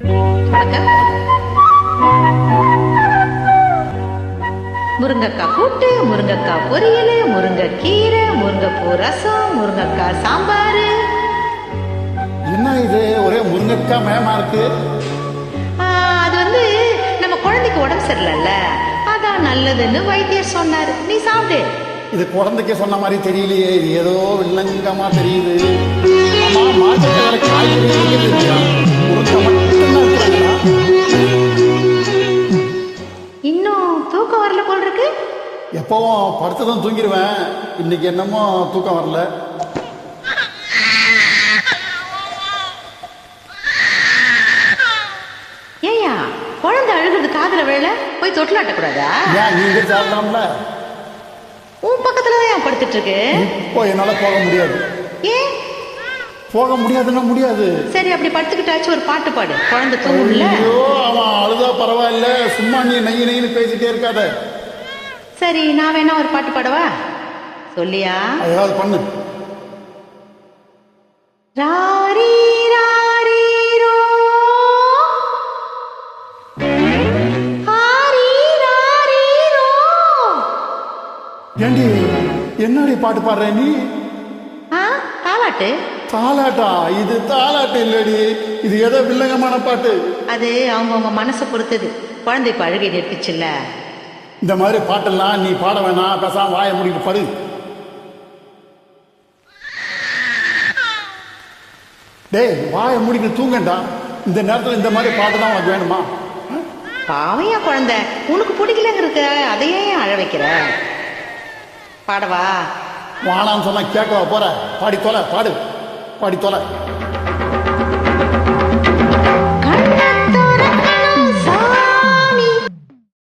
வணக்கம். முருங்கக்காய் கூட்டு, முருங்கக்காய் பொரியல், முருங்கைக்கீரை, முருங்கைப்பூ ரசம், முருங்கக்காய் சாம்பார். என்ன இது ஒரே முருங்கைக்காய் மயமா இருக்கு? அது நம்ம குழந்தைக்கு உடம்பு சரியில்லைல்ல, அதான் நல்லதுன்னு வைத்தியர் சொன்னாரு. நீ சாப்பிடு. இது குழந்தைக்கு சொன்ன மாதிரி தெரியலையே, இது ஏதோ வில்லங்கமா தெரியுது. ஆமா, மார்க்கெட்ல காய்கறி இல்லையா? முருங்கை மட்டும்தான் இருக்கிறாங்களா? இன்னும் தூக்கம் வரல போல் இருக்கு. எப்பவும் படுத்துதான் தூங்கிடுவேன், இன்னைக்கு என்னமோ தூக்கம் வரல. ஏயா குழந்தை அழுகிறது காதுல வேலை போய் தொட்டிலாட்டக்கூடாதா? ஏன் நீங்க சாப்பிடலாம்ல? உன் பக்கத்துலதான் ஏன் படுத்துட்டு இருக்கு? இப்போ என்னால போக முடியாது. ஏன் போக முடியாதுன்னா முடியாது. சரி, அப்படி படுத்துக்கிட்டாச்சும் ஒரு பாட்டு பாடு, குழந்தை தூங்கும்ல. ஐயோ, அவன் அழுதா பரவாயில்ல, சும்மா நீ நெய் நெய்னு பேசிட்டே இருக்காத. சரி, நான் வேணா ஒரு பாட்டு பாடவா? சொல்லியா? ஏதாவது பண்ணு. ராரி ராரி ரோ, ஹாரி ராரி ரோ. ஏண்டி என்னடி பாட்டு பாடுற நீ? தாலாட்டு. தாலாட்டா? இது தாலாட்டு இல்லடி, இது ஏதோ வில்லங்கமான பாட்டு. அது அவங்கவுங்க மனசை பொறுத்தது. குழந்தை இப்ப அழுகை நிறுத்துச்சுல்ல. இந்த மாதிரி பாட்டெல்லாம் நீ பாட வேணாம், பேசாம வாயை மூடிட்டு படு. டேய், வாயை மூடிட்டு தூங்கண்டா. இந்த நேரத்தில் இந்த மாதிரி பாட்டு தான் உனக்கு வேணுமா? பாவையா குழந்தை, உனக்கு பிடிக்கலங்கிறக்க அதையே அழ வைக்கிற. பாடவா? வானான்னு சொன்னா கேட்கவா போற? பாடி தொலை, பாடு, பாடி தொலை.